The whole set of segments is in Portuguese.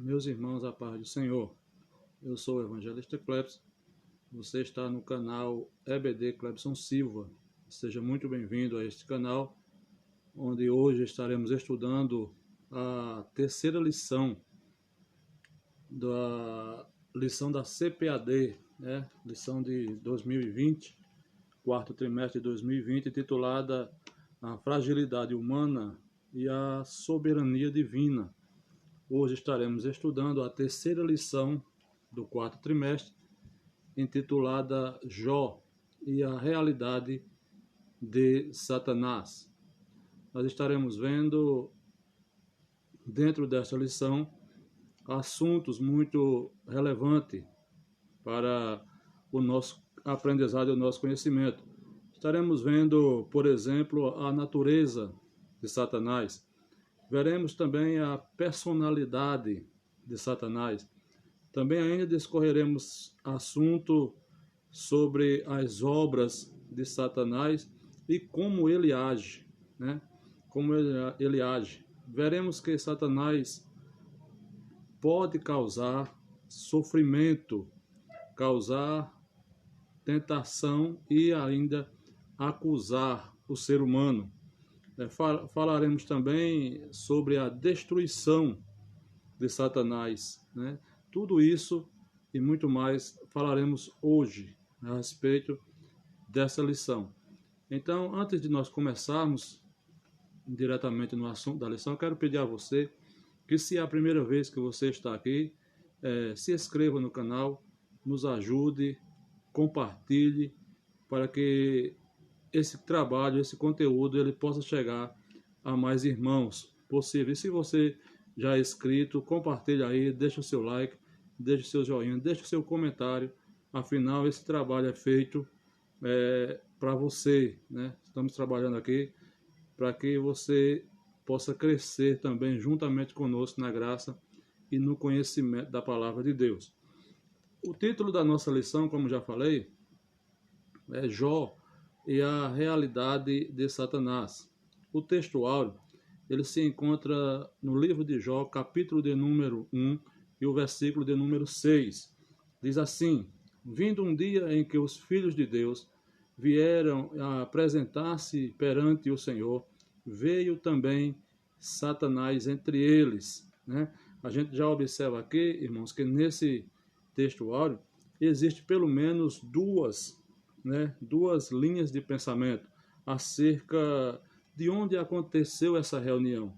Meus irmãos, a paz do Senhor. Eu sou o evangelista Clebson. Você está no canal EBD Clebson Silva. Seja muito bem-vindo a este canal, onde hoje estaremos estudando a terceira lição da CPAD, né? Lição de 2020, quarto trimestre de 2020, titulada A Fragilidade Humana e a Soberania Divina. Hoje estaremos estudando a terceira lição do quarto trimestre, intitulada Jó e a Realidade de Satanás. Nós estaremos vendo, dentro desta lição, assuntos muito relevantes para o nosso aprendizado e o nosso conhecimento. Estaremos vendo, por exemplo, a natureza de Satanás. Veremos também a personalidade de Satanás. Também ainda discorreremos assunto sobre as obras de Satanás e como ele age, né? Como ele age. Veremos que Satanás pode causar sofrimento, causar tentação e ainda acusar o ser humano. Falaremos também sobre a destruição de Satanás, né? Tudo isso e muito mais falaremos hoje a respeito dessa lição. Então, antes de nós começarmos diretamente no assunto da lição, quero pedir a você que, se é a primeira vez que você está aqui, se inscreva no canal, nos ajude, compartilhe, para que esse trabalho, esse conteúdo, ele possa chegar a mais irmãos possível. E se você já é inscrito, compartilhe aí, deixa o seu like, deixa o seu joinha, deixa o seu comentário. Afinal, esse trabalho é feito para você, né? Estamos trabalhando aqui para que você possa crescer também juntamente conosco na graça e no conhecimento da palavra de Deus. O título da nossa lição, como já falei, é Jó e a realidade de Satanás. O texto áureo, ele se encontra no livro de Jó, capítulo de número 1 e o versículo de número 6. Diz assim: vindo um dia em que os filhos de Deus vieram a apresentar-se perante o Senhor, veio também Satanás entre eles, né? A gente já observa aqui, irmãos, que nesse texto áureo existe pelo menos duas linhas de pensamento acerca de onde aconteceu essa reunião.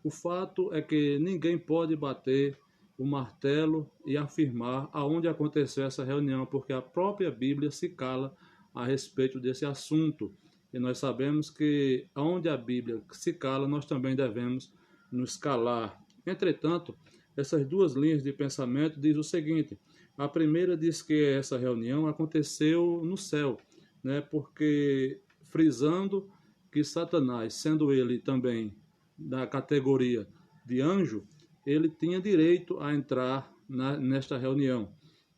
O fato é que ninguém pode bater o martelo e afirmar aonde aconteceu essa reunião, porque a própria Bíblia se cala a respeito desse assunto. E nós sabemos que aonde a Bíblia se cala, nós também devemos nos calar. Entretanto, essas duas linhas de pensamento diz o seguinte: a primeira diz que essa reunião aconteceu no céu, né? Porque frisando que Satanás, sendo ele também da categoria de anjo, ele tinha direito a entrar nesta reunião.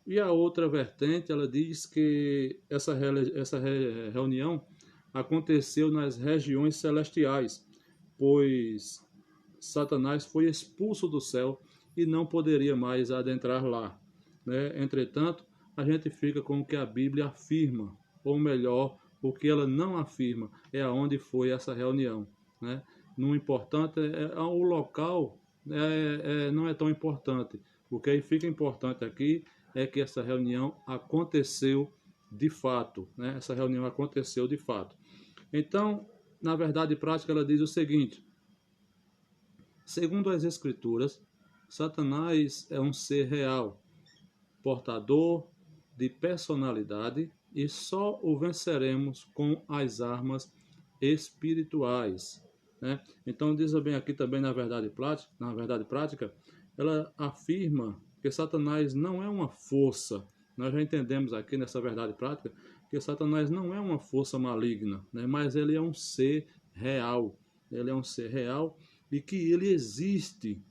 E a outra vertente, ela diz que essa reunião aconteceu nas regiões celestiais, pois Satanás foi expulso do céu e não poderia mais adentrar lá, né? Entretanto, a gente fica com o que a Bíblia afirma, ou melhor, o que ela não afirma, é aonde foi essa reunião, né? No importante o local, não é tão importante. O que fica importante aqui é que essa reunião aconteceu de fato, né? Essa reunião aconteceu de fato. Então, na verdade prática, ela diz o seguinte: segundo as Escrituras, Satanás é um ser real, portador de personalidade, e só o venceremos com as armas espirituais, né? Então diz bem aqui também na verdade prática, ela afirma que Satanás não é uma força. Nós já entendemos aqui nessa verdade prática que Satanás não é uma força maligna, né? Mas ele é um ser real. Ele é um ser real e que ele existe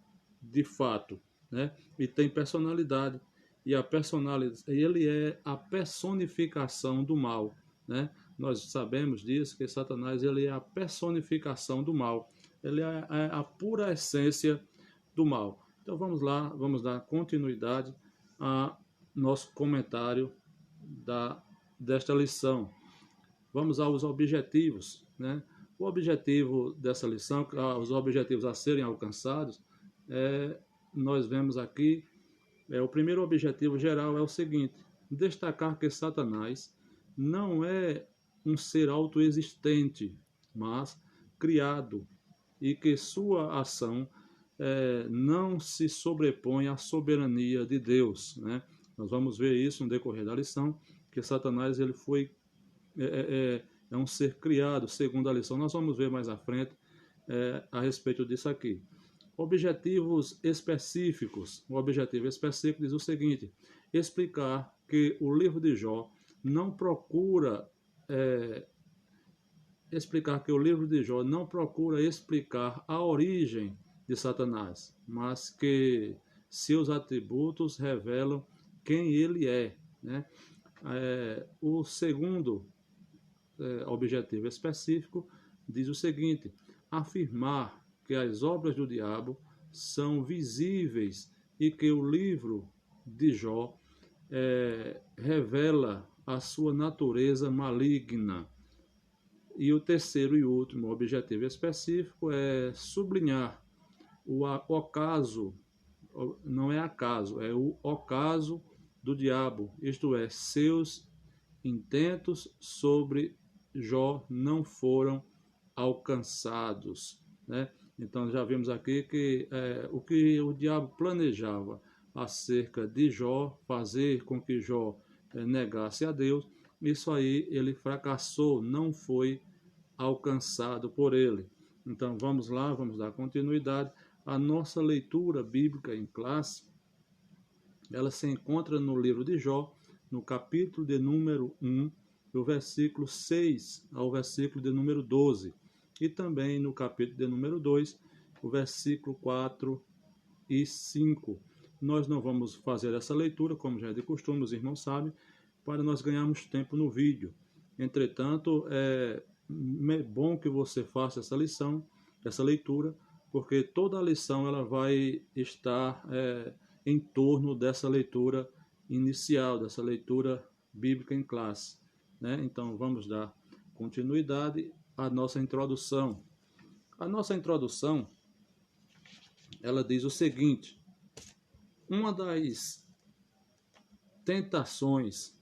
de fato, né? E tem personalidade. E ele é a personificação do mal, né? Nós sabemos disso, que Satanás ele é a personificação do mal. Ele é a pura essência do mal. Então vamos lá, vamos dar continuidade a nosso comentário desta lição. Vamos aos objetivos, né? O objetivo dessa lição, os objetivos a serem alcançados, nós vemos aqui, o primeiro objetivo geral é o seguinte: destacar que Satanás não é um ser autoexistente, mas criado, e que sua ação não se sobrepõe à soberania de Deus, né? Nós vamos ver isso no decorrer da lição, que Satanás ele foi um ser criado segundo a lição. Nós vamos ver mais à frente a respeito disso aqui. Objetivos específicos. O objetivo específico diz o seguinte: explicar que o livro de Jó não procura explicar a origem de Satanás, mas que seus atributos revelam quem ele é, né? O segundo objetivo específico diz o seguinte: afirmar que as obras do diabo são visíveis e que o livro de Jó revela a sua natureza maligna. E o terceiro e último objetivo específico é sublinhar o ocaso, não é acaso, é o ocaso do diabo, isto é, seus intentos sobre Jó não foram alcançados, né? Então já vimos aqui que o que o diabo planejava acerca de Jó, fazer com que Jó negasse a Deus, isso aí ele fracassou, não foi alcançado por ele. Então vamos lá, vamos dar continuidade. A nossa leitura bíblica em classe, ela se encontra no livro de Jó, no capítulo de número 1, do versículo 6 ao versículo de número 12, e também no capítulo de número 2, o versículo 4 e 5. Nós não vamos fazer essa leitura, como já é de costume, os irmãos sabem, para nós ganharmos tempo no vídeo. Entretanto, é bom que você faça essa lição, essa leitura, porque toda a lição ela vai estar em torno dessa leitura inicial, dessa leitura bíblica em classe, né? Então vamos dar continuidade à nossa introdução. A nossa introdução, ela diz o seguinte: uma das tentações,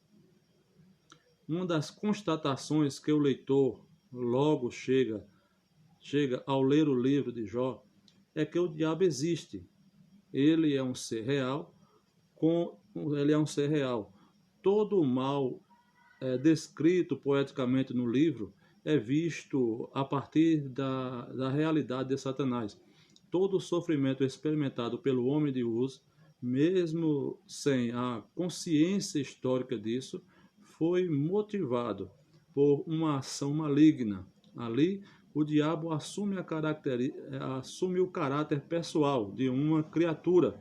uma das constatações que o leitor logo chega ao ler o livro de Jó é que o diabo existe. Ele é um ser real, Todo o mal descrito poeticamente no livro é visto a partir da realidade de Satanás. Todo o sofrimento experimentado pelo homem de Uz, mesmo sem a consciência histórica disso, foi motivado por uma ação maligna. Ali, o diabo assume o caráter pessoal de uma criatura.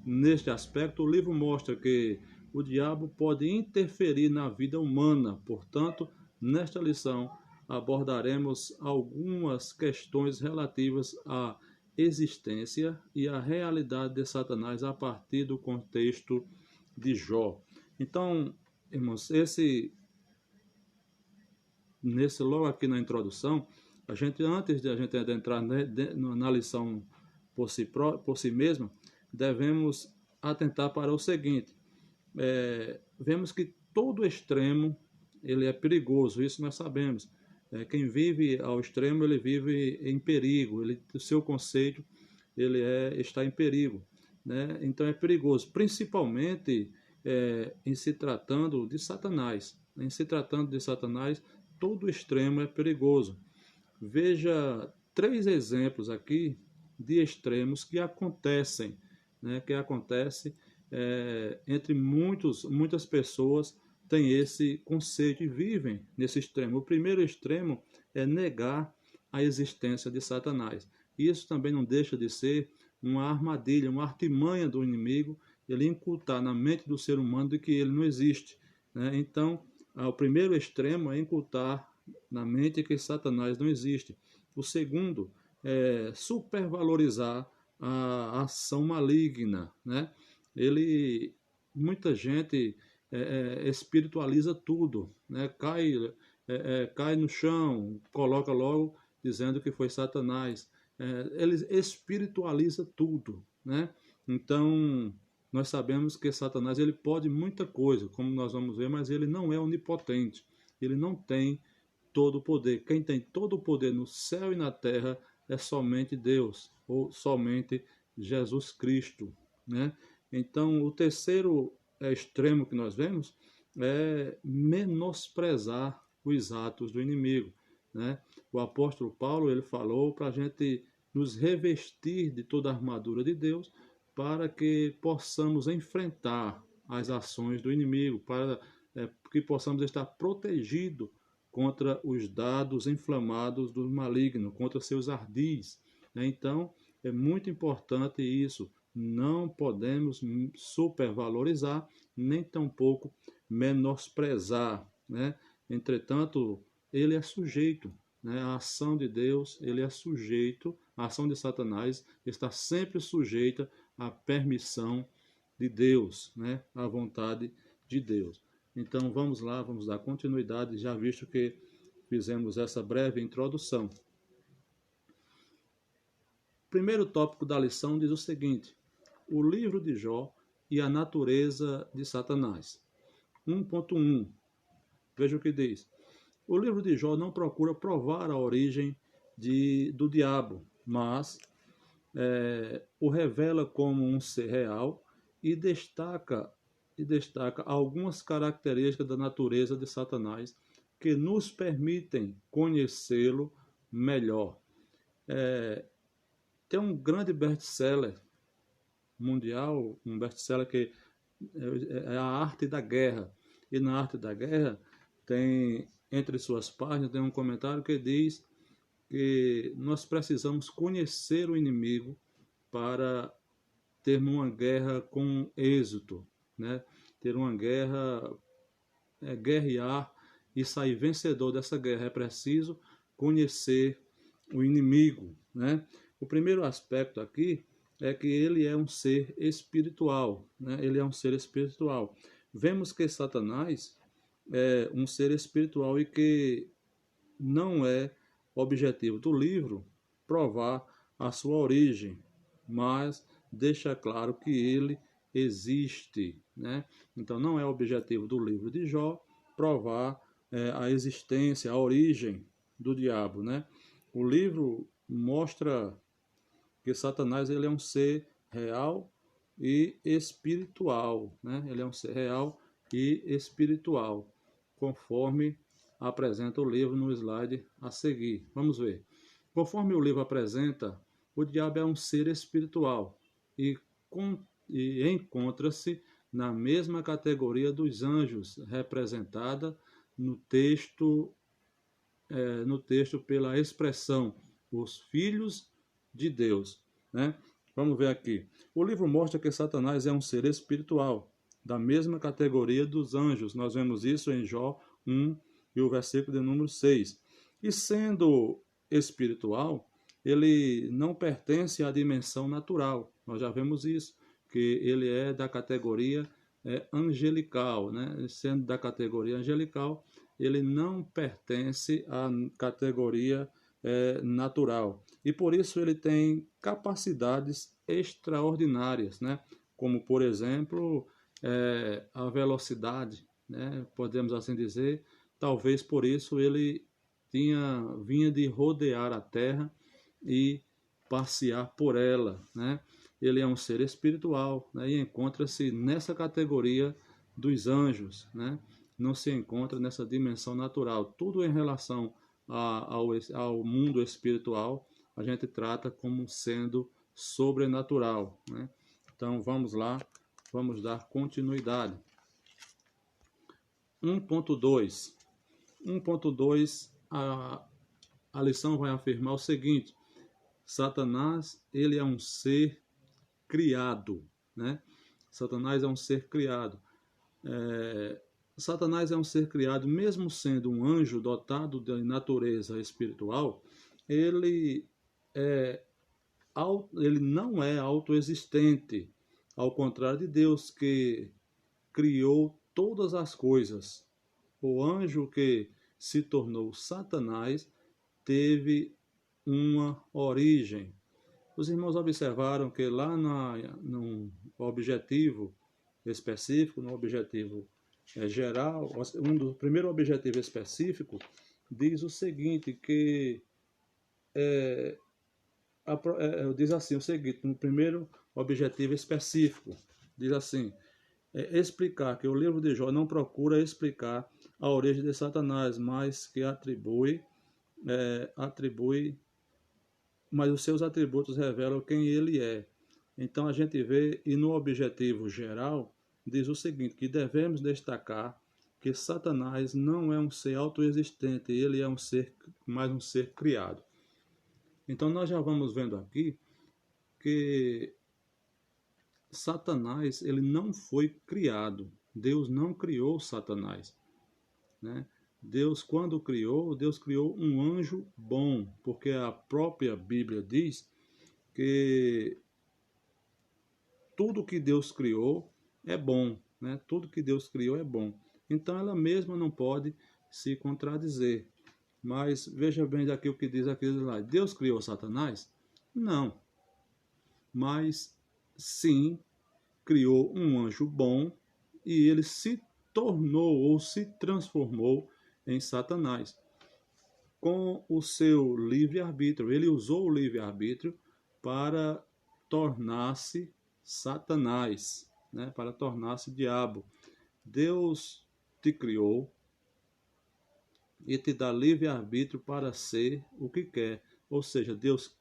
Neste aspecto, o livro mostra que o diabo pode interferir na vida humana. Portanto, nesta lição, abordaremos algumas questões relativas à existência e à realidade de Satanás a partir do contexto de Jó. Então, irmãos, logo aqui na introdução, antes de a gente adentrar na lição por si mesma, devemos atentar para o seguinte: vemos que todo extremo ele é perigoso, isso nós sabemos. Quem vive ao extremo, ele vive em perigo, o seu conceito está em perigo, né? Então é perigoso, principalmente em se tratando de Satanás. Em se tratando de Satanás, todo extremo é perigoso. Veja 3 exemplos aqui de extremos que acontecem, né? Entre muitas pessoas têm esse conceito e vivem nesse extremo. O primeiro extremo é negar a existência de Satanás. Isso também não deixa de ser uma armadilha, uma artimanha do inimigo, ele incultar na mente do ser humano de que ele não existe, né? Então, o primeiro extremo é incultar na mente que Satanás não existe. O segundo é supervalorizar a ação maligna, né? Muita gente espiritualiza tudo, né? Cai no chão, coloca logo dizendo que foi Satanás. Ele espiritualiza tudo, né? Então, nós sabemos que Satanás ele pode muita coisa, como nós vamos ver, mas ele não é onipotente. Ele não tem todo o poder. Quem tem todo o poder no céu e na terra é somente Deus, ou somente Jesus Cristo, né? Então, o terceiro extremo que nós vemos é menosprezar os atos do inimigo, né? O apóstolo Paulo ele falou para a gente nos revestir de toda a armadura de Deus para que possamos enfrentar as ações do inimigo, para que possamos estar protegidos contra os dados inflamados do maligno, contra seus ardis, né? Então, é muito importante isso. Não podemos supervalorizar, nem tampouco menosprezar, né? Entretanto, ele é sujeito, né? A ação de Deus, ele é sujeito, a ação de Satanás está sempre sujeita à permissão de Deus, né? À vontade de Deus. Então vamos lá, vamos dar continuidade, já visto que fizemos essa breve introdução. O primeiro tópico da lição diz o seguinte: o livro de Jó e a natureza de Satanás. 1.1. Veja o que diz. O livro de Jó não procura provar a origem do diabo, mas o revela como um ser real e destaca algumas características da natureza de Satanás que nos permitem conhecê-lo melhor. Tem um grande best-seller mundial, um best-seller que é a arte da guerra. E na arte da guerra tem, entre suas páginas, tem um comentário que diz que nós precisamos conhecer o inimigo para termos uma guerra com êxito, né? Ter uma guerra, guerrear e sair vencedor dessa guerra. É preciso conhecer o inimigo, né? O primeiro aspecto aqui é que ele é um ser espiritual, né? Ele é um ser espiritual. Vemos que Satanás é um ser espiritual e que não é objetivo do livro provar a sua origem, mas deixa claro que ele existe, né? Então não é objetivo do livro de Jó provar a existência, a origem do diabo, né? O livro mostra que Satanás ele é um ser real e espiritual, né? Ele é um ser real e espiritual, conforme apresenta o livro no slide a seguir. Vamos ver. Conforme o livro apresenta, o diabo é um ser espiritual e encontra-se na mesma categoria dos anjos, representada no texto pela expressão os filhos de Deus, né? Vamos ver aqui. O livro mostra que Satanás é um ser espiritual, da mesma categoria dos anjos. Nós vemos isso em Jó 1 e o versículo de número 6. E sendo espiritual, ele não pertence à dimensão natural. Nós já vemos isso, que ele é da categoria angelical, né? Sendo da categoria angelical, ele não pertence à categoria natural. E por isso ele tem capacidades extraordinárias, né? Como, por exemplo, a velocidade, né? Podemos assim dizer. Talvez por isso ele vinha de rodear a terra e passear por ela, né? Ele é um ser espiritual, né? E encontra-se nessa categoria dos anjos, né? Não se encontra nessa dimensão natural. Tudo em relação ao mundo espiritual a gente trata como sendo sobrenatural, né? Então vamos lá, vamos dar continuidade. 1.2. 1.2, a lição vai afirmar o seguinte: Satanás, ele é um ser criado, né? Satanás é um ser criado. Satanás é um ser criado, mesmo sendo um anjo dotado de natureza espiritual, ele ele não é autoexistente, ao contrário de Deus, que criou todas as coisas. O anjo que se tornou Satanás teve uma origem. Os irmãos observaram que lá no objetivo específico, no objetivo geral, do primeiro objetivo específico, diz o seguinte, que diz assim o seguinte, no primeiro objetivo específico, diz assim, explicar que o livro de Jó não procura explicar a origem de Satanás, mas que atribui, mas os seus atributos revelam quem ele é. Então a gente vê, e no objetivo geral, diz o seguinte, que devemos destacar que Satanás não é um ser autoexistente, ele é mais um ser criado. Então nós já vamos vendo aqui que Satanás, ele não foi criado. Deus não criou Satanás, né? Deus, quando criou, Deus criou um anjo bom, porque a própria Bíblia diz que tudo que Deus criou é bom, né? Tudo que Deus criou é bom. Então ela mesma não pode se contradizer. Mas veja bem daqui o que diz aqui lá. Deus criou Satanás? Não. Mas sim, criou um anjo bom e ele se tornou ou se transformou em Satanás. Com o seu livre-arbítrio, ele usou o livre-arbítrio para tornar-se Satanás, né? Para tornar-se diabo. Deus te criou e te dá livre-arbítrio para ser o que quer. Ou seja, Deus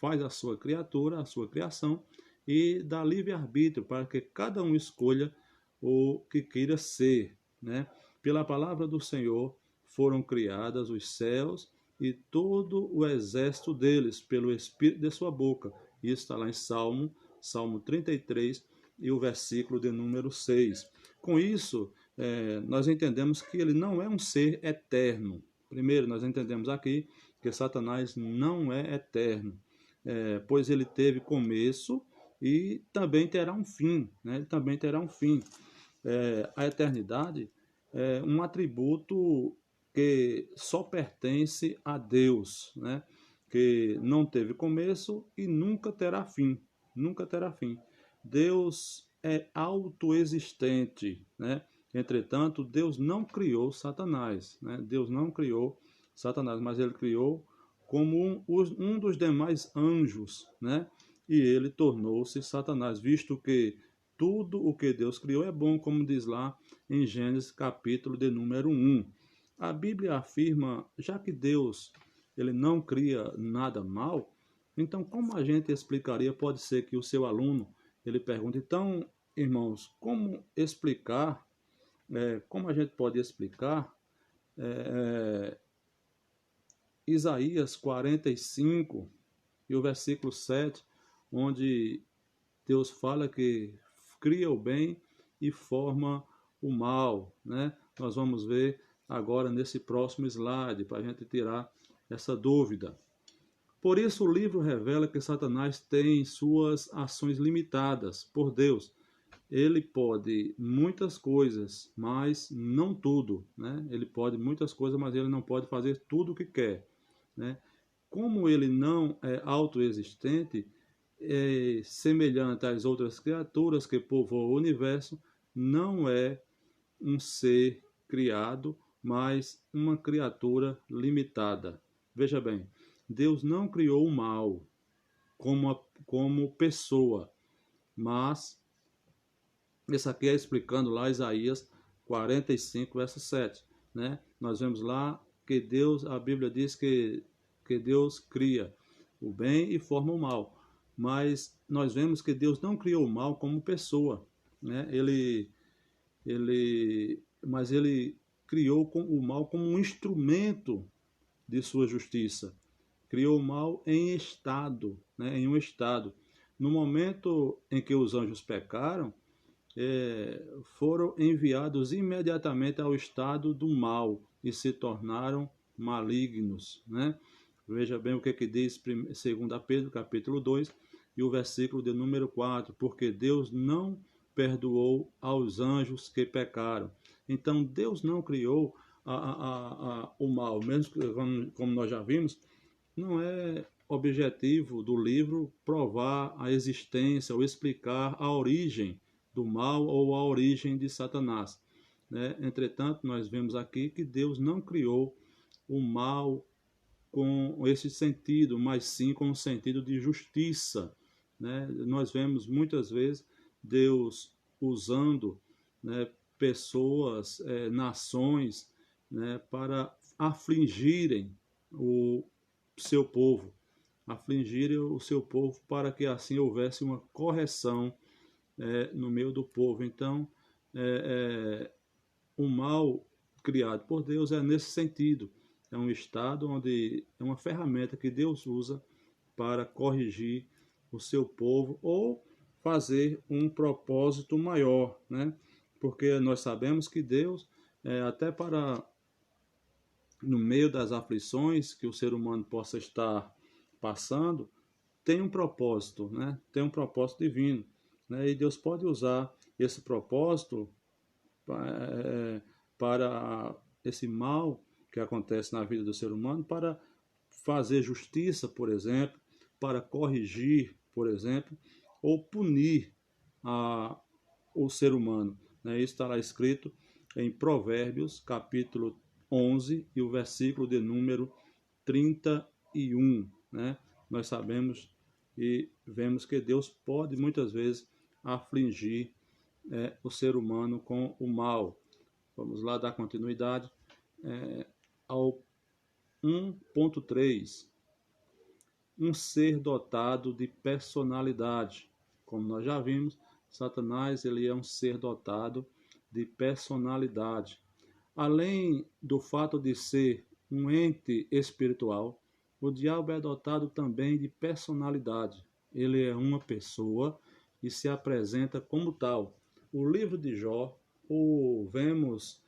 faz a sua criatura, a sua criação, e dá livre-arbítrio para que cada um escolha o que queira ser, né? Pela palavra do Senhor foram criadas os céus e todo o exército deles, pelo Espírito de sua boca. Isso está lá em Salmo 33, e o versículo de número 6. Com isso, nós entendemos que ele não é um ser eterno. Primeiro, nós entendemos aqui que Satanás não é eterno, pois ele teve começo e também terá um fim, né? Ele também terá um fim. A eternidade é um atributo que só pertence a Deus, né? Que não teve começo e nunca terá fim, nunca terá fim. Deus é autoexistente, né? Entretanto, Deus não criou Satanás, né? Deus não criou Satanás, mas ele criou como um dos demais anjos, né? E ele tornou-se Satanás, visto que tudo o que Deus criou é bom, como diz lá em Gênesis capítulo de número 1. A Bíblia afirma, já que Deus ele não cria nada mal, então como a gente explicaria? Pode ser que o seu aluno ele pergunte, então, irmãos, como explicar, como a gente pode explicar Isaías 45 e o versículo 7, onde Deus fala que cria o bem e forma o mal, né? Nós vamos ver agora nesse próximo slide, para a gente tirar essa dúvida. Por isso o livro revela que Satanás tem suas ações limitadas por Deus. Ele pode muitas coisas, mas não tudo, né? Ele pode muitas coisas, mas ele não pode fazer tudo o que quer, né? Como ele não é autoexistente, semelhante às outras criaturas que povoam o universo, não é um ser criado, mas uma criatura limitada. Veja bem, Deus não criou o mal como pessoa, mas isso aqui é explicando lá Isaías 45, verso 7, né? Nós vemos lá que Deus, a Bíblia diz que Deus cria o bem e forma o mal, mas nós vemos que Deus não criou o mal como pessoa, né? Mas ele criou o mal como um instrumento de sua justiça. Criou o mal em estado, né? Em um estado. No momento em que os anjos pecaram, foram enviados imediatamente ao estado do mal e se tornaram malignos, né? Veja bem o que diz 2 Pedro, capítulo 2, e o versículo de número 4, porque Deus não perdoou aos anjos que pecaram. Então, Deus não criou o mal, mesmo que, como nós já vimos, não é objetivo do livro provar a existência ou explicar a origem do mal ou a origem de Satanás, né? Entretanto, nós vemos aqui que Deus não criou o mal com esse sentido, mas sim com o sentido de justiça, né? Nós vemos muitas vezes Deus usando, né, pessoas, nações, né, para afligirem o seu povo, afligirem o seu povo para que assim houvesse uma correção, no meio do povo. Então, o mal criado por Deus é nesse sentido. É um estado onde é uma ferramenta que Deus usa para corrigir o seu povo ou fazer um propósito maior, né? Porque nós sabemos que Deus, até para no meio das aflições que o ser humano possa estar passando, tem um propósito, né? Tem um propósito divino, né? E Deus pode usar esse propósito para esse mal que acontece na vida do ser humano, para fazer justiça, por exemplo, para corrigir, por exemplo, ou punir o ser humano, né? Isso está lá escrito em Provérbios, capítulo 11, e o versículo de número 31, né? Nós sabemos e vemos que Deus pode muitas vezes afligir o ser humano com o mal. Vamos lá dar continuidade ao 1.3. Um ser dotado de personalidade. Como nós já vimos, Satanás ele é um ser dotado de personalidade. Além do fato de ser um ente espiritual, o diabo é dotado também de personalidade. Ele é uma pessoa e se apresenta como tal. O livro de Jó o vemos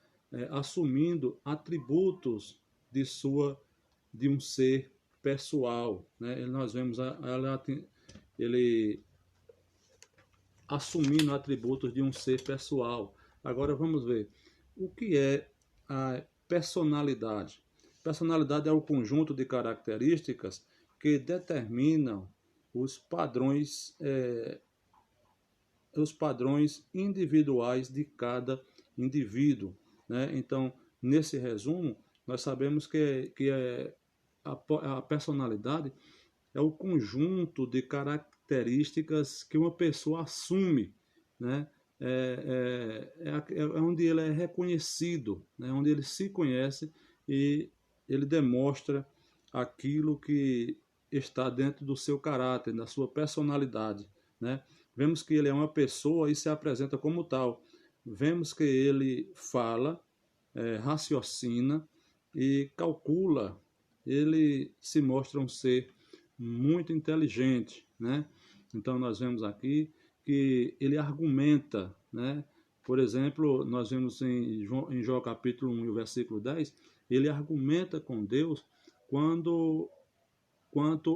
assumindo atributos de um ser pessoal, né? Nós vemos ele assumindo atributos de um ser pessoal. Agora vamos ver o que é a personalidade. Personalidade é o conjunto de características que determinam os padrões individuais de cada indivíduo, né? Então, nesse resumo, nós sabemos que a personalidade é o conjunto de características que uma pessoa assume, né? É onde ele é reconhecido, né? Onde ele se conhece e ele demonstra aquilo que está dentro do seu caráter, da sua personalidade, né? Vemos que ele é uma pessoa e se apresenta como tal. Vemos que ele fala, raciocina e calcula. Ele se mostra um ser muito inteligente, né? Então nós vemos aqui que ele argumenta, né? Por exemplo, nós vemos em Jó capítulo 1 e o versículo 10, ele argumenta com Deus quanto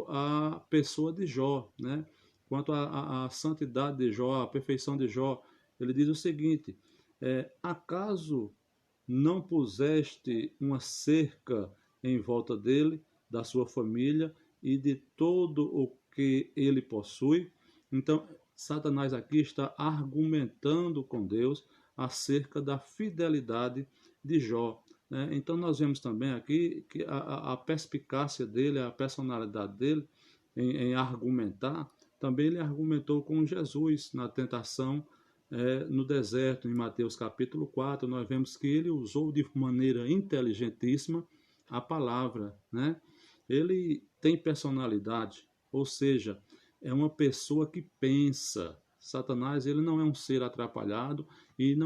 à pessoa de Jó, né? Quanto à santidade de Jó, à perfeição de Jó. Ele diz o seguinte: acaso não puseste uma cerca em volta dele, da sua família e de todo o que ele possui? Então, Satanás aqui está argumentando com Deus acerca da fidelidade de Jó, né? Então, nós vemos também aqui que a perspicácia dele, a personalidade dele em argumentar, também ele argumentou com Jesus na tentação no deserto, em Mateus capítulo 4, nós vemos que ele usou de maneira inteligentíssima a palavra, né? Ele tem personalidade, ou seja, é uma pessoa que pensa. Satanás ele não é um ser atrapalhado e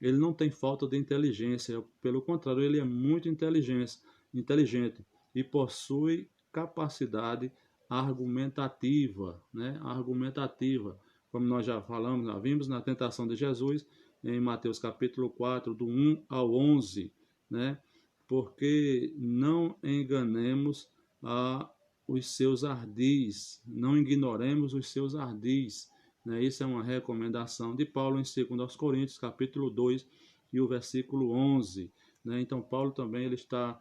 ele não tem falta de inteligência, pelo contrário, ele é muito inteligente e possui capacidade argumentativa, né? Argumentativa, como nós já falamos, já vimos na tentação de Jesus, em Mateus capítulo 4, do 1 ao 11, né? porque não enganemos os seus ardis, não ignoremos os seus ardis. Né? Isso é uma recomendação de Paulo em 2 Coríntios, capítulo 2, e o versículo 11. Né? Então, Paulo também ele está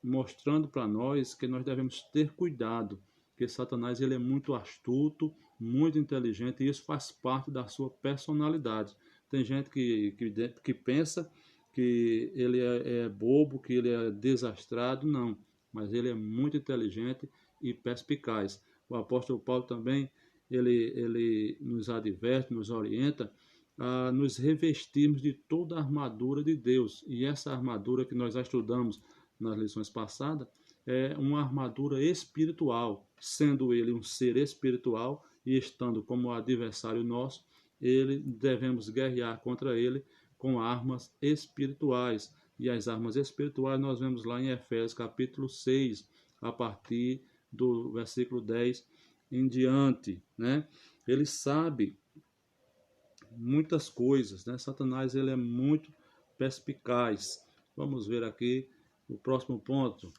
mostrando para nós que nós devemos ter cuidado, porque Satanás ele é muito astuto, muito inteligente, e isso faz parte da sua personalidade. Tem gente que pensa que ele é bobo, que ele é desastrado, não, mas ele é muito inteligente e perspicaz. O apóstolo Paulo também, ele nos adverte, nos orienta a nos revestirmos de toda a armadura de Deus. E essa armadura que nós já estudamos nas lições passadas é uma armadura espiritual. Sendo ele um ser espiritual e estando como adversário nosso, devemos guerrear contra ele com armas espirituais. E as armas espirituais nós vemos lá em Efésios capítulo 6, a partir do versículo 10 em diante. Né? Ele sabe muitas coisas, né? Satanás ele é muito perspicaz. Vamos ver aqui o próximo ponto.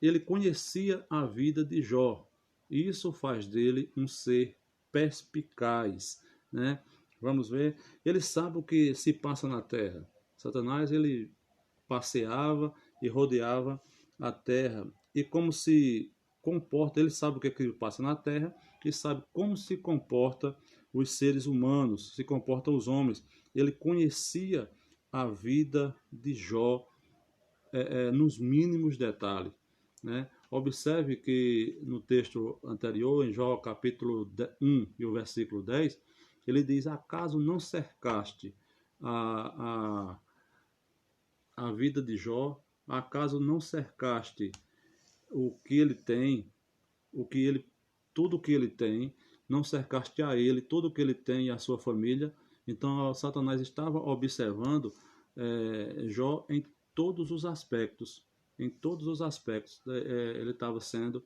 Ele conhecia a vida de Jó. Isso faz dele um ser perspicaz, né? Vamos ver. Ele sabe o que se passa na terra. Satanás ele passeava e rodeava a terra e como se comporta. Ele sabe o que é que passa na terra e sabe como se comporta os seres humanos, se comportam os homens. Ele conhecia a vida de Jó nos mínimos detalhes. Né? Observe que no texto anterior, em Jó capítulo 1 e o versículo 10, ele diz: acaso não cercaste a vida de Jó? Acaso não cercaste o que ele tem, tudo o que ele tem, não cercaste a ele, tudo o que ele tem e a sua família? Então, Satanás estava observando Jó em todos os aspectos. Em todos os aspectos ele estava sendo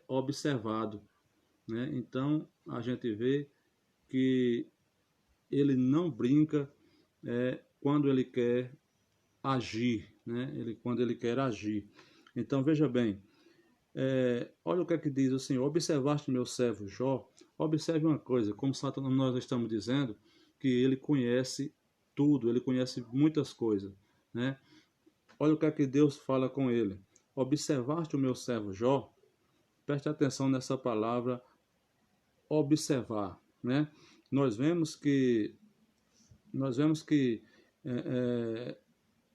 observado. Né? Então, a gente vê que ele não brinca quando ele quer agir. Né? Quando ele quer agir. Então, veja bem, olha o que é que diz o Senhor: observaste meu servo Jó. Observe uma coisa, como Satanás, nós estamos dizendo, que ele conhece tudo, ele conhece muitas coisas, né? Olha o que é que Deus fala com ele: observaste o meu servo Jó. Preste atenção nessa palavra observar, né? Nós vemos que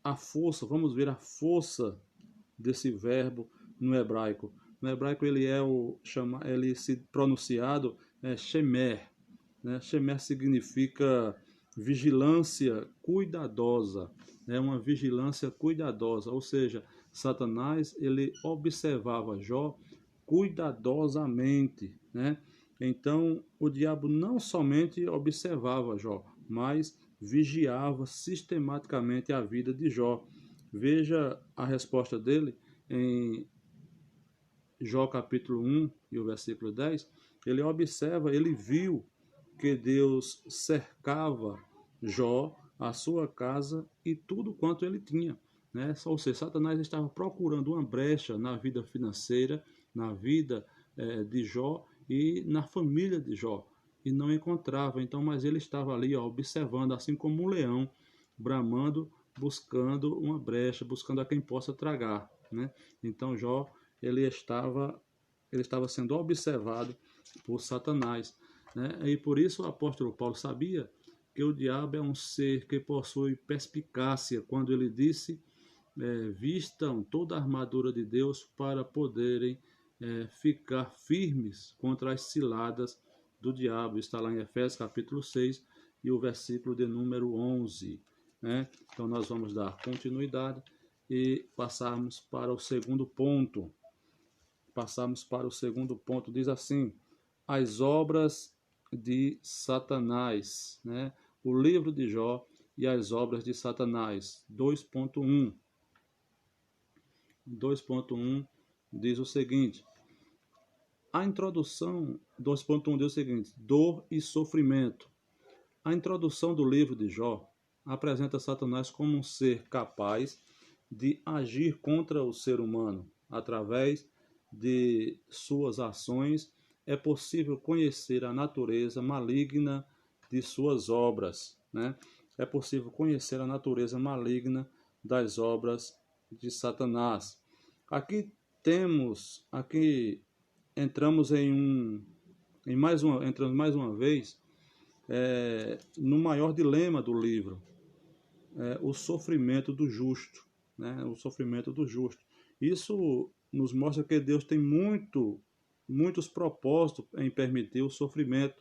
a força, vamos ver a força desse verbo no hebraico. No hebraico ele se pronunciado shemer, né? Shemer significa vigilância cuidadosa, né? Uma vigilância cuidadosa, ou seja, Satanás ele observava Jó cuidadosamente, né? Então o diabo não somente observava Jó, mas vigiava sistematicamente a vida de Jó. Veja a resposta dele em Jó capítulo 1 e o versículo 10. Ele observa, ele viu que Deus cercava Jó, a sua casa e tudo quanto ele tinha. Né? Ou seja, Satanás estava procurando uma brecha na vida financeira, na vida de Jó e na família de Jó. E não encontrava. Então, mas ele estava ali observando, assim como um leão, bramando, buscando uma brecha, buscando a quem possa tragar. Né? Então, Jó ele estava sendo observado por Satanás. Né? E por isso o apóstolo Paulo sabia que o diabo é um ser que possui perspicácia, quando ele disse: vistam toda a armadura de Deus para poderem ficar firmes contra as ciladas do diabo. Está lá em Efésios capítulo 6 e o versículo de número 11. Né? Então nós vamos dar continuidade e passarmos para o segundo ponto. Diz assim: as obras de Satanás, né? O livro de Jó e as obras de Satanás. 2.1 diz o seguinte: a introdução 2.1 diz o seguinte: dor e sofrimento. A introdução do livro de Jó apresenta Satanás como um ser capaz de agir contra o ser humano. Através de suas ações, é possível conhecer a natureza maligna de suas obras, né? É possível conhecer a natureza maligna das obras de Satanás. Aqui entramos entramos mais uma vez no maior dilema do livro, o sofrimento do justo, né? O sofrimento do justo. Isso nos mostra que Deus tem muitos propósitos em permitir o sofrimento,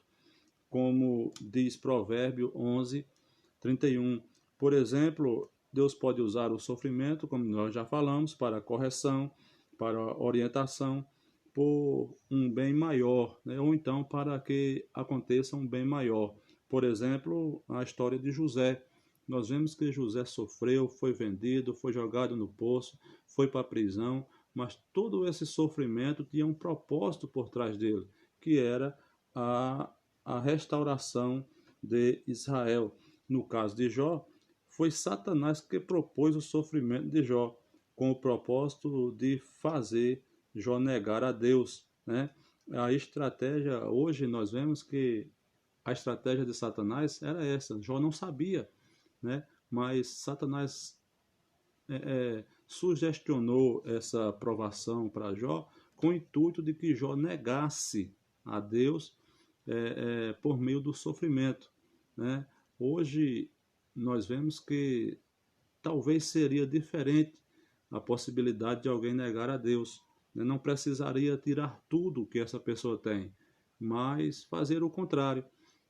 como diz Provérbio 11:31. Por exemplo, Deus pode usar o sofrimento, como nós já falamos, para correção, para orientação, por um bem maior, né? Ou então para que aconteça um bem maior. Por exemplo, a história de José. Nós vemos que José sofreu, foi vendido, foi jogado no poço, foi para a prisão, mas todo esse sofrimento tinha um propósito por trás dele, que era a restauração de Israel. No caso de Jó, foi Satanás que propôs o sofrimento de Jó, com o propósito de fazer Jó negar a Deus, né? A estratégia, hoje nós vemos que a estratégia de Satanás era essa. Jó não sabia, né? Mas Satanás sugestionou essa provação para Jó com o intuito de que Jó negasse a Deus por meio do sofrimento, né? Hoje nós vemos que talvez seria diferente a possibilidade de alguém negar a Deus, né? Não precisaria tirar tudo que essa pessoa tem, mas fazer o contrário.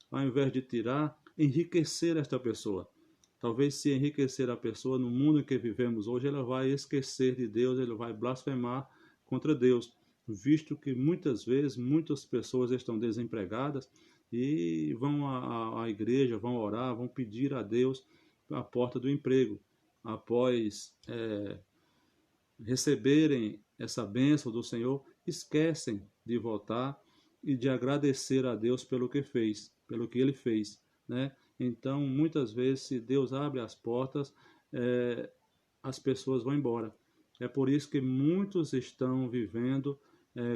Ao invés de tirar, enriquecer esta pessoa. Talvez, se enriquecer a pessoa no mundo em que vivemos hoje, ela vai esquecer de Deus, ela vai blasfemar contra Deus, visto que muitas vezes muitas pessoas estão desempregadas e vão à igreja, vão orar, vão pedir a Deus a porta do emprego. Após receberem essa bênção do Senhor, esquecem de voltar e de agradecer a Deus pelo que fez, pelo que Ele fez, né? Então, muitas vezes, se Deus abre as portas, as pessoas vão embora. É por isso que muitos estão vivendo,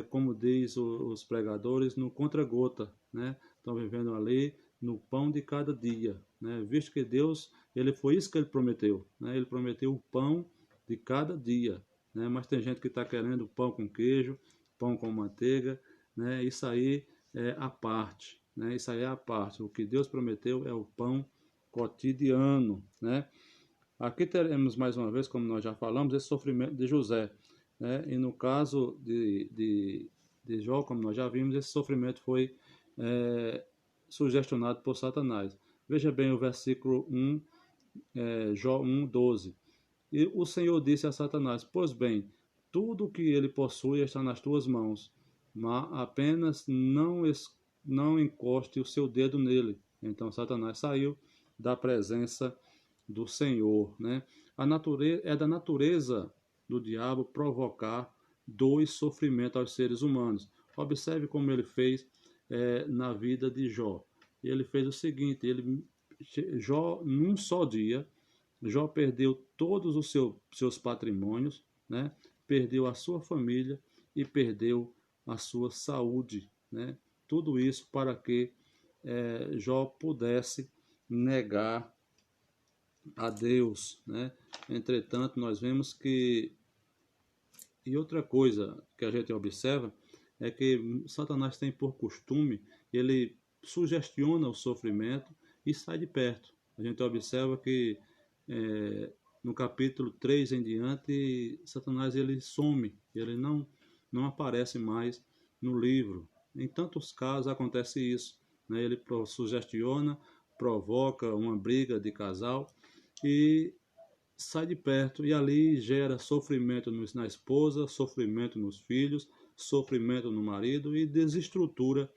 como diz os pregadores, no contra-gota, né? Estão vivendo ali no pão de cada dia, né? Visto que Deus, foi isso que Ele prometeu, né? Ele prometeu o pão de cada dia, né? Mas tem gente que está querendo pão com queijo, pão com manteiga, né? Isso aí é a parte, né? Isso aí é a parte. O que Deus prometeu é o pão cotidiano, né? Aqui teremos mais uma vez, como nós já falamos, esse sofrimento de José, né? E no caso de Jó, como nós já vimos, esse sofrimento foi sugestionado por Satanás. Veja bem o versículo 1, Jó 1:12. E o Senhor disse a Satanás: pois bem, tudo o que ele possui está nas tuas mãos, mas apenas não encoste o seu dedo nele. Então Satanás saiu da presença do Senhor, né? É da natureza do diabo provocar dor e sofrimento aos seres humanos. Observe como ele fez na vida de Jó. Ele fez o seguinte: Jó, num só dia, Jó perdeu todos os seus patrimônios, né? Perdeu a sua família e perdeu a sua saúde, né? Tudo isso para que Jó pudesse negar a Deus, né? Entretanto, nós vemos que... E outra coisa que a gente observa é que Satanás tem por costume, ele sugestiona o sofrimento e sai de perto. A gente observa que no capítulo 3 em diante, Satanás ele some, ele não aparece mais no livro. Em tantos casos acontece isso, né? Ele sugestiona, provoca uma briga de casal e sai de perto, e ali gera sofrimento na esposa, sofrimento nos filhos, sofrimento no marido e desestrutura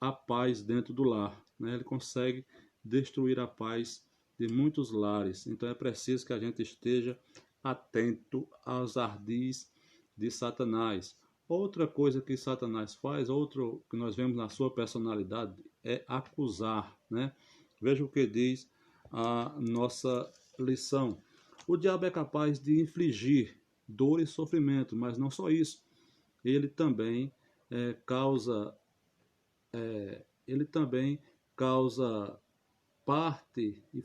a paz dentro do lar, né? Ele consegue destruir a paz de muitos lares. Então é preciso que a gente esteja atento aos ardis de Satanás. Outra coisa que Satanás faz, outro que nós vemos na sua personalidade, é acusar, né? Veja o que diz a nossa lição. O diabo é capaz de infligir dor e sofrimento, mas não só isso. Ele também causa, ele também causa parte e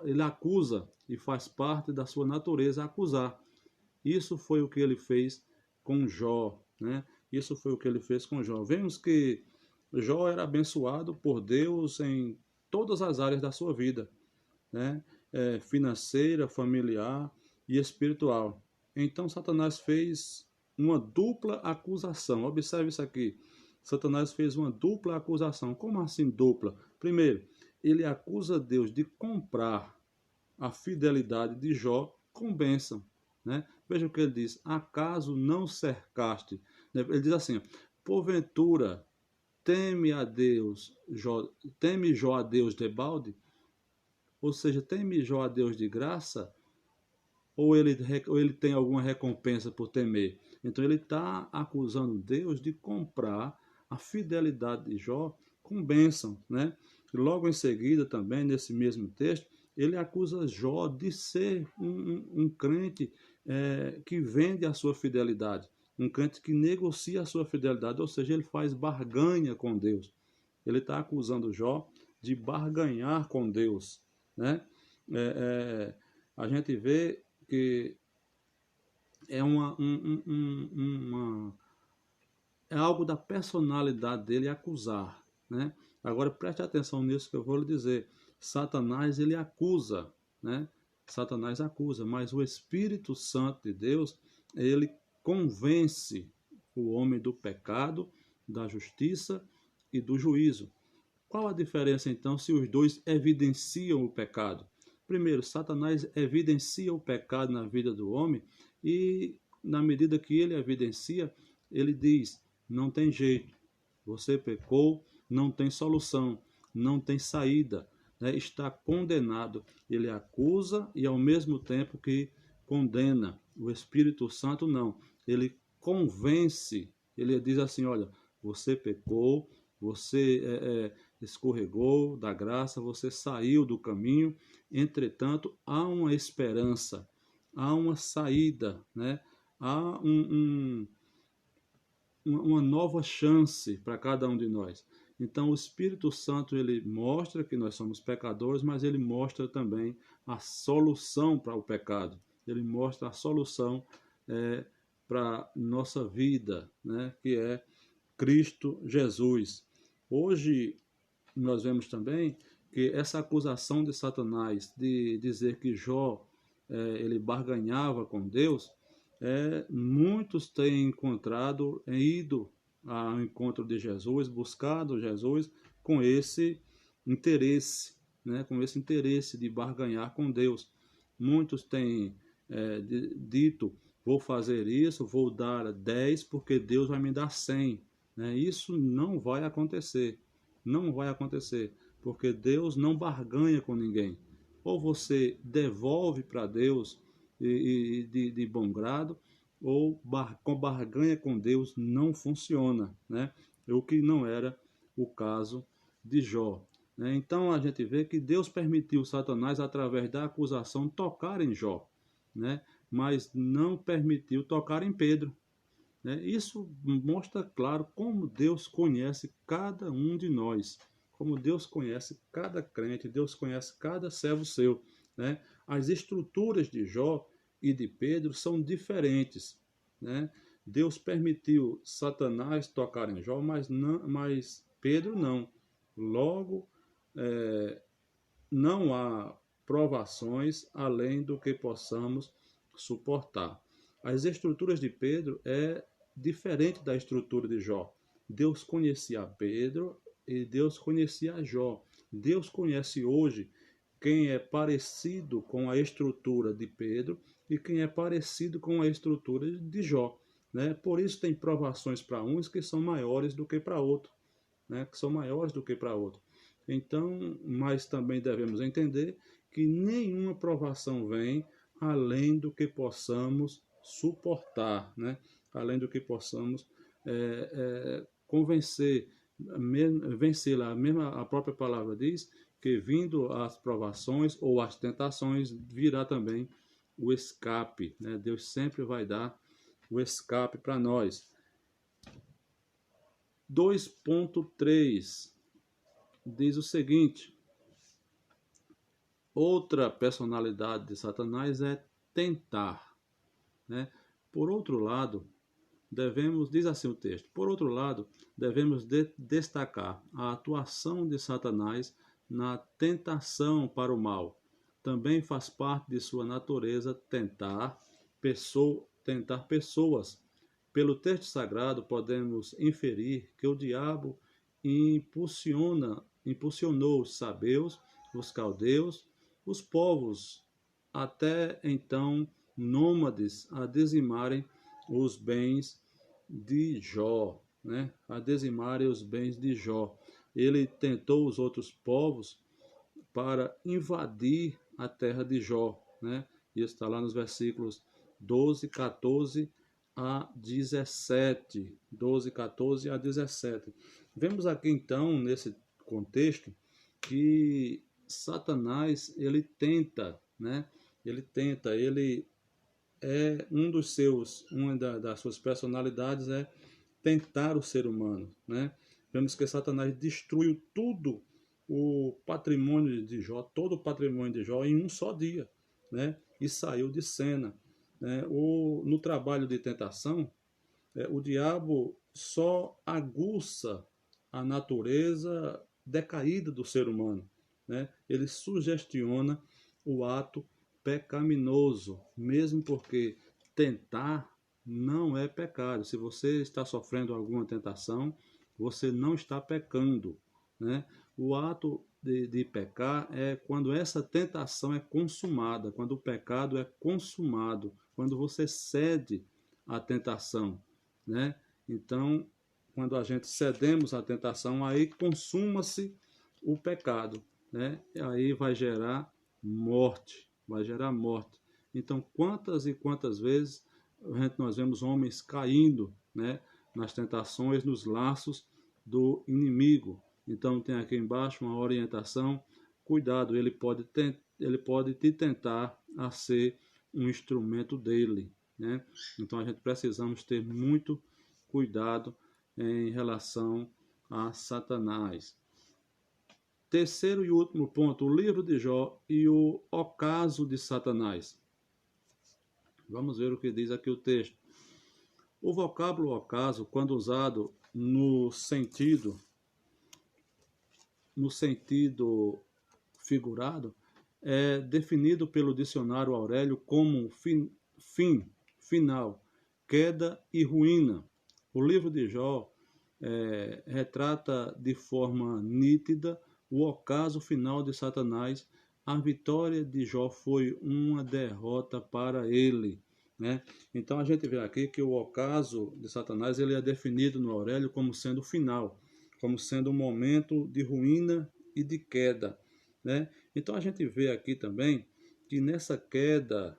ele acusa e faz parte da sua natureza acusar. Isso foi o que ele fez com Jó, né? Isso foi o que ele fez com Jó. Vemos que Jó era abençoado por Deus em todas as áreas da sua vida, né? Financeira, familiar e espiritual. Então Satanás fez uma dupla acusação. Observe isso aqui. Satanás fez uma dupla acusação. Como assim dupla? Primeiro, ele acusa Deus de comprar a fidelidade de Jó com bênção, né? Veja o que ele diz: acaso não cercaste? Ele diz assim: porventura teme a Deus, teme Jó a Deus debalde? Ou seja, teme Jó a Deus de graça? Ou ele tem alguma recompensa por temer? Então ele está acusando Deus de comprar a fidelidade de Jó com bênção, né? E logo em seguida, também, nesse mesmo texto, ele acusa Jó de ser um crente que vende a sua fidelidade, um crente que negocia a sua fidelidade, ou seja, ele faz barganha com Deus. Ele está acusando Jó de barganhar com Deus, né? A gente vê que é é algo da personalidade dele acusar, né? Agora preste atenção nisso que eu vou lhe dizer. Satanás, ele acusa, né? Satanás acusa, mas o Espírito Santo de Deus, ele convence o homem do pecado, da justiça e do juízo. Qual a diferença então se os dois evidenciam o pecado? Primeiro, Satanás evidencia o pecado na vida do homem e, na medida que ele evidencia, ele diz: não tem jeito, você pecou, não tem solução, não tem saída, né? Está condenado. Ele acusa e, ao mesmo tempo que condena. O Espírito Santo não, ele convence, ele diz assim: olha, você pecou, você escorregou da graça, você saiu do caminho, entretanto, há uma esperança, há uma saída, né? Há uma nova chance para cada um de nós. Então, o Espírito Santo, ele mostra que nós somos pecadores, mas ele mostra também a solução para o pecado. Ele mostra a solução para a nossa vida, né? Que é Cristo Jesus. Hoje, nós vemos também que essa acusação de Satanás de dizer que Jó ele barganhava com Deus, muitos têm encontrado, ido ao encontro de Jesus, buscado Jesus com esse interesse, né, com esse interesse de barganhar com Deus. Muitos têm dito: vou fazer isso, vou dar 10 porque Deus vai me dar 100. Né? Isso não vai acontecer. Não vai acontecer, porque Deus não barganha com ninguém. Ou você devolve para Deus de bom grado, ou com barganha com Deus não funciona, né? O que não era o caso de Jó. Né? Então a gente vê que Deus permitiu Satanás, através da acusação, tocar em Jó, né? Mas não permitiu tocar em Pedro. Né? Isso mostra claro como Deus conhece cada um de nós, como Deus conhece cada crente, Deus conhece cada servo seu. Né? As estruturas de Jó e de Pedro são diferentes. Né? Deus permitiu Satanás tocar em Jó, mas Pedro não. Logo, não há provações além do que possamos suportar. As estruturas de Pedro diferente da estrutura de Jó. Deus conhecia Pedro e Deus conhecia Jó. Deus conhece hoje quem é parecido com a estrutura de Pedro e quem é parecido com a estrutura de Jó. Né? Por isso tem provações para uns que são maiores do que para outros. Né? Que são maiores do que para outros. Então, mas também devemos entender que nenhuma provação vem além do que possamos suportar, né? Além do que possamos vencê-la. A própria palavra diz que, vindo as provações ou as tentações, virá também o escape, né? Deus sempre vai dar o escape para nós. 2.3 diz o seguinte: outra personalidade de Satanás é tentar, né? Por outro lado, diz assim o texto, por outro lado, devemos destacar a atuação de Satanás na tentação para o mal. Também faz parte de sua natureza tentar pessoas. Pelo texto sagrado, podemos inferir que o diabo impulsionou os sabeus, os caldeus, os povos, até então nômades, a dizimarem os bens de Jó, né? A dizimarem os bens de Jó. Ele tentou os outros povos para invadir a terra de Jó, né? Isso está lá nos versículos 12, 14 a 17. 12, 14 a 17. Vemos aqui então, nesse contexto, que Satanás, ele tenta, né? Ele é uma das suas personalidades é tentar o ser humano, né? Vemos que Satanás destruiu tudo o patrimônio de Jó, todo o patrimônio de Jó em um só dia, né? E saiu de cena, né? No trabalho de tentação, o diabo só aguça a natureza decaída do ser humano, né? Ele sugestiona o ato pecaminoso, mesmo porque tentar não é pecado. Se você está sofrendo alguma tentação, você não está pecando, né? O ato de pecar é quando essa tentação é consumada, quando o pecado é consumado, quando você cede à tentação, né? Então, quando a gente cedemos à tentação, aí consuma-se o pecado, né? E aí vai gerar morte, vai gerar morte. Então, quantas e quantas vezes nós vemos homens caindo, né, nas tentações, nos laços do inimigo. Então, tem aqui embaixo uma orientação: cuidado, ele pode te tentar a ser um instrumento dele, né? Então, a gente precisamos ter muito cuidado em relação a Satanás. Terceiro e último ponto, o livro de Jó e o ocaso de Satanás. Vamos ver o que diz aqui o texto. O vocábulo ocaso, quando usado no sentido figurado, é definido pelo dicionário Aurélio como final, queda e ruína. O livro de Jó retrata de forma nítida o ocaso final de Satanás. A vitória de Jó foi uma derrota para ele, né? Então a gente vê aqui que o ocaso de Satanás ele é definido no Aurélio como sendo o final, como sendo um momento de ruína e de queda, né? Então a gente vê aqui também que nessa queda,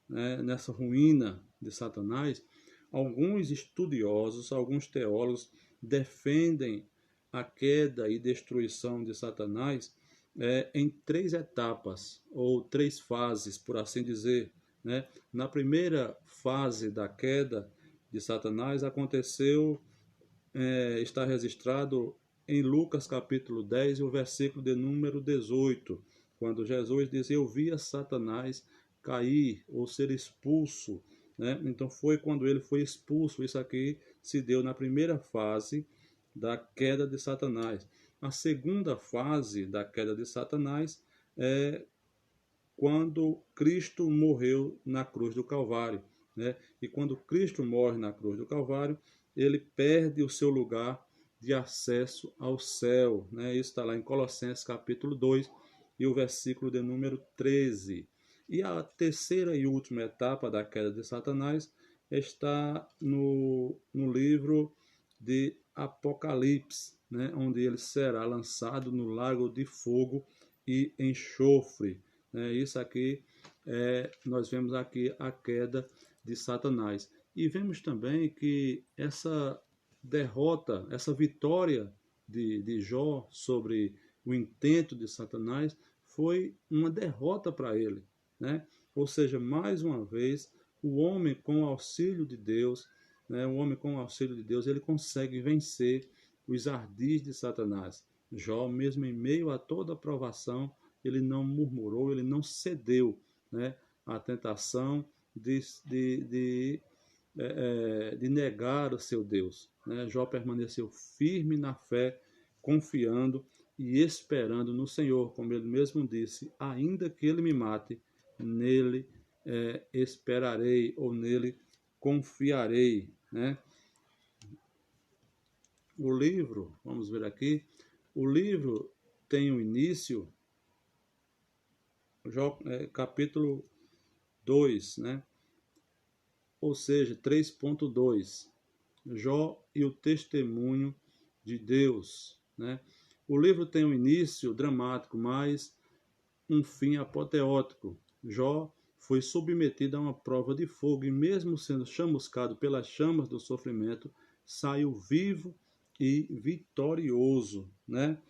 né, nessa ruína de Satanás, alguns estudiosos, alguns teólogos defendem a queda e destruição de Satanás em 3 etapas, ou 3 fases, por assim dizer, né? Na primeira fase da queda de Satanás aconteceu, está registrado em Lucas capítulo 10, o versículo de número 18, quando Jesus diz: eu via Satanás cair ou ser expulso, né? Então foi quando ele foi expulso. Isso aqui se deu na primeira fase da queda de Satanás. A segunda fase da queda de Satanás é quando Cristo morreu na cruz do Calvário, né? E quando Cristo morre na cruz do Calvário, ele perde o seu lugar de acesso ao céu, né? Isso está lá em Colossenses capítulo 2 e o versículo de número 13. E a terceira e última etapa da queda de Satanás está no livro de Apocalipse, né? Onde ele será lançado no lago de fogo e enxofre. Isso aqui, nós vemos aqui a queda de Satanás. E vemos também que essa derrota, essa vitória de Jó sobre o intento de Satanás foi uma derrota para ele, né? Ou seja, mais uma vez, o homem com o auxílio de Deus, né, o homem com o auxílio de Deus, ele consegue vencer os ardis de Satanás. Jó, mesmo em meio a toda a provação, ele não murmurou, ele não cedeu, né, à tentação de negar o seu Deus, né? Jó permaneceu firme na fé, confiando e esperando no Senhor, como ele mesmo disse, ainda que ele me mate, nele esperarei, ou nele confiarei, né? O livro, vamos ver aqui, o livro tem um início, capítulo 2, né? Ou seja, 3.2, Jó e o testemunho de Deus, né? O livro tem um início dramático, mas um fim apoteótico. Jó foi submetido a uma prova de fogo e, mesmo sendo chamuscado pelas chamas do sofrimento, saiu vivo e vitorioso, né?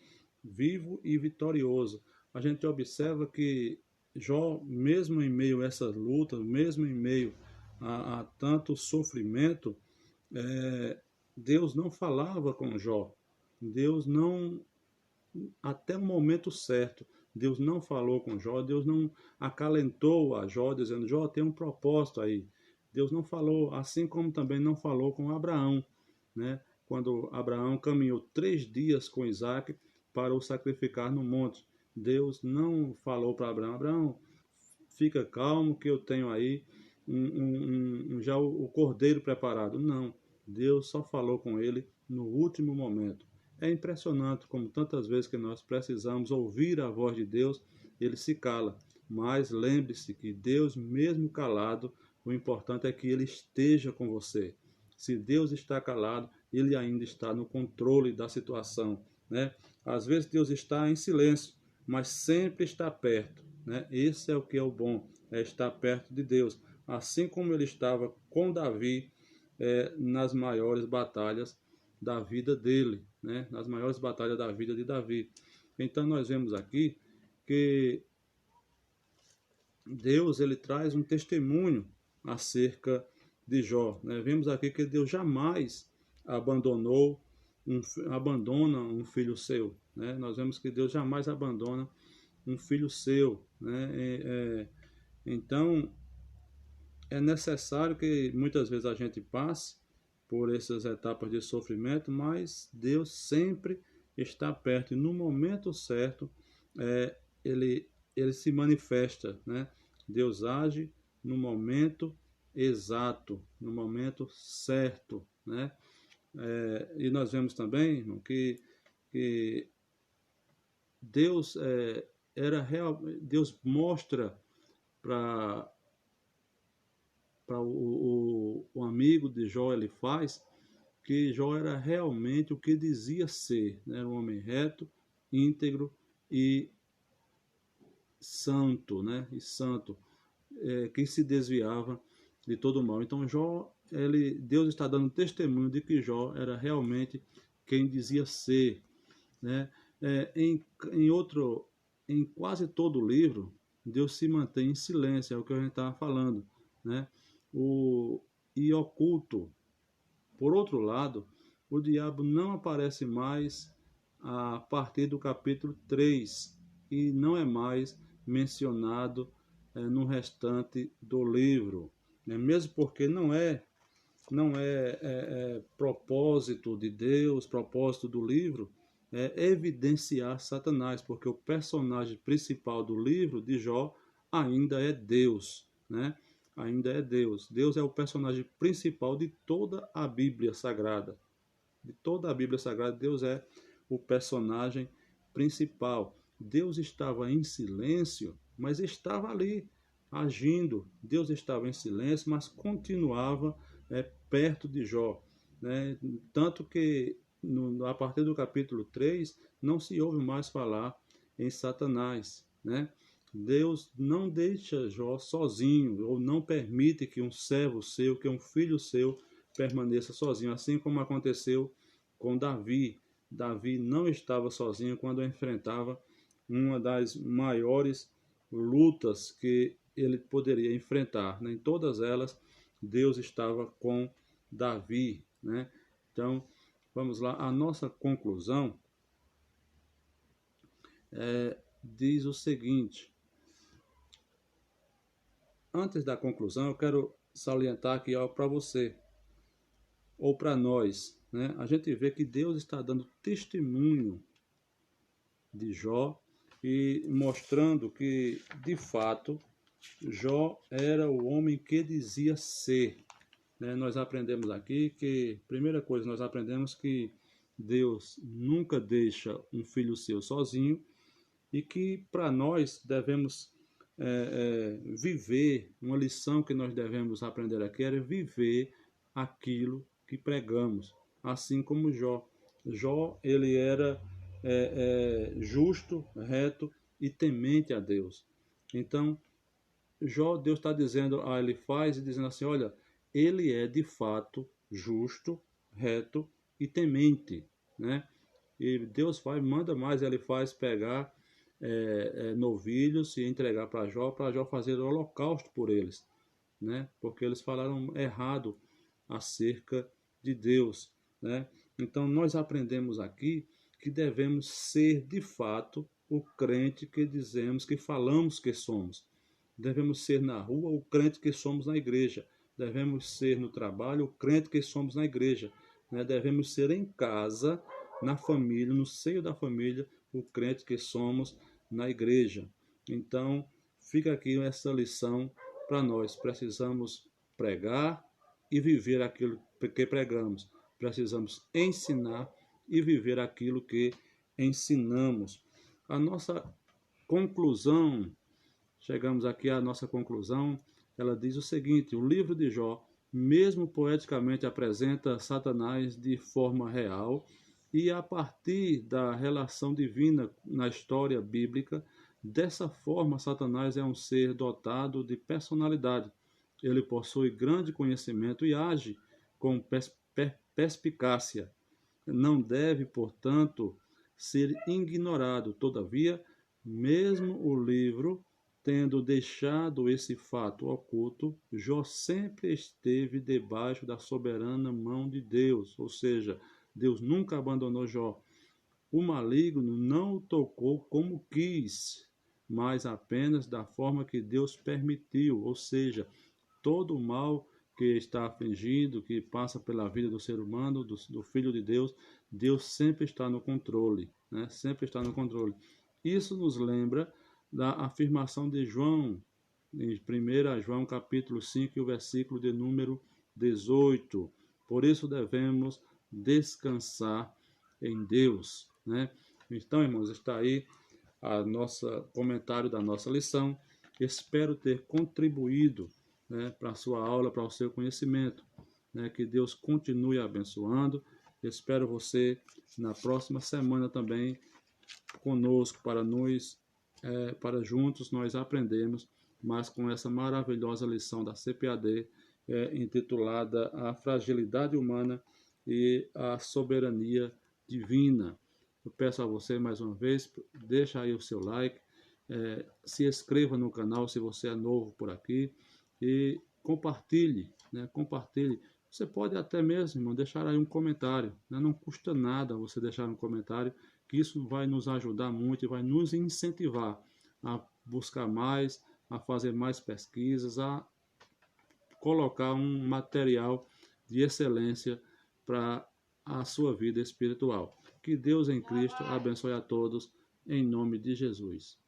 Vivo e vitorioso. A gente observa que Jó, mesmo em meio a essas lutas, mesmo em meio a tanto sofrimento, Deus não falava com Jó. Deus não, até o momento certo, Deus não falou com Jó, Deus não acalentou a Jó, dizendo, Jó, tem um propósito aí. Deus não falou, assim como também não falou com Abraão, né? Quando Abraão caminhou 3 dias com Isaac para o sacrificar no monte. Deus não falou para Abraão, Abraão, fica calmo que eu tenho aí já o cordeiro preparado. Não, Deus só falou com ele no último momento. É impressionante como tantas vezes que nós precisamos ouvir a voz de Deus, ele se cala. Mas lembre-se que Deus, mesmo calado, o importante é que ele esteja com você. Se Deus está calado, ele ainda está no controle da situação, né? Às vezes Deus está em silêncio, mas sempre está perto, né? Esse é o que é o bom, é estar perto de Deus. Assim como ele estava com Davi nas maiores batalhas da vida dele, né? Nas maiores batalhas da vida de Davi. Então nós vemos aqui que Deus ele traz um testemunho acerca de Jó, né? Vemos aqui que Deus jamais abandona um filho seu, né? Nós vemos que Deus jamais abandona um filho seu, né? Então é necessário que muitas vezes a gente passe por essas etapas de sofrimento, mas Deus sempre está perto e no momento certo ele se manifesta, né? Deus age no momento exato, no momento certo, né? E nós vemos também, irmão, que Deus era real, Deus mostra para o amigo de Jó, ele faz que Jó era realmente o que dizia ser, né? Era um homem reto, íntegro e santo, né? E santo, que se desviava de todo mal. Então Jó, Deus está dando testemunho de que Jó era realmente quem dizia ser, né? Em quase todo o livro, Deus se mantém em silêncio, é o que a gente estava falando, né? E oculto. Por outro lado, o diabo não aparece mais a partir do capítulo 3 e não é mais mencionado no restante do livro, né? Mesmo porque não é propósito de Deus, propósito do livro, evidenciar Satanás, porque o personagem principal do livro de Jó ainda é Deus, né? Ainda é Deus. Deus é o personagem principal de toda a Bíblia Sagrada. De toda a Bíblia Sagrada, Deus é o personagem principal. Deus estava em silêncio, mas estava ali, agindo. Deus estava em silêncio, mas continuava perto de Jó, né? Tanto que a partir do capítulo 3 não se ouve mais falar em Satanás, né? Deus não deixa Jó sozinho, ou não permite que um servo seu, que um filho seu permaneça sozinho, assim como aconteceu com Davi. Davi não estava sozinho quando enfrentava uma das maiores lutas que ele poderia enfrentar, né? Em todas elas, Deus estava com Davi, né? Então, vamos lá, a nossa conclusão diz o seguinte. Antes da conclusão, eu quero salientar aqui algo para você, ou para nós, né? A gente vê que Deus está dando testemunho de Jó e mostrando que, de fato, Jó era o homem que dizia ser, né? Nós aprendemos aqui que, primeira coisa, nós aprendemos que Deus nunca deixa um filho seu sozinho e que para nós devemos viver, uma lição que nós devemos aprender aqui era viver aquilo que pregamos, assim como Jó. Jó, ele era justo, reto e temente a Deus. Então, Jó, Deus está dizendo a Elifaz e dizendo assim, olha, ele é de fato justo, reto e temente, né? E Deus manda mais Elifaz pegar novilhos e entregar para Jó fazer o holocausto por eles, né? Porque eles falaram errado acerca de Deus, né? Então nós aprendemos aqui que devemos ser de fato o crente que dizemos, que falamos que somos. Devemos ser na rua o crente que somos na igreja. Devemos ser no trabalho o crente que somos na igreja, né? Devemos ser em casa, na família, no seio da família, o crente que somos na igreja. Então, fica aqui essa lição para nós. Precisamos pregar e viver aquilo que pregamos. Precisamos ensinar e viver aquilo que ensinamos. A nossa conclusão, chegamos aqui à nossa conclusão, ela diz o seguinte: o livro de Jó, mesmo poeticamente, apresenta Satanás de forma real e a partir da relação divina na história bíblica. Dessa forma, Satanás é um ser dotado de personalidade. Ele possui grande conhecimento e age com perspicácia. Não deve, portanto, ser ignorado. Todavia, mesmo o livro tendo deixado esse fato oculto, Jó sempre esteve debaixo da soberana mão de Deus, ou seja, Deus nunca abandonou Jó. O maligno não o tocou como quis, mas apenas da forma que Deus permitiu, ou seja, todo o mal que está afligindo, que passa pela vida do ser humano, do Filho de Deus, Deus sempre está no controle, né? Sempre está no controle. Isso nos lembra da afirmação de João, em 1 João capítulo 5, o versículo de número 18. Por isso devemos descansar em Deus, né? Então, irmãos, está aí a nossa comentário da nossa lição. Espero ter contribuído, né, para a sua aula, para o seu conhecimento, né? Que Deus continue abençoando. Espero você na próxima semana também conosco para juntos nós aprendermos mais com essa maravilhosa lição da CPAD, intitulada A Fragilidade Humana e a Soberania Divina. Eu peço a você mais uma vez, deixa aí o seu like, se inscreva no canal se você é novo por aqui e compartilhe, né? Compartilhe. Você pode até mesmo, irmão, deixar aí um comentário, né? Não custa nada você deixar um comentário, que isso vai nos ajudar muito e vai nos incentivar a buscar mais, a fazer mais pesquisas, a colocar um material de excelência para a sua vida espiritual. Que Deus em Cristo abençoe a todos, em nome de Jesus.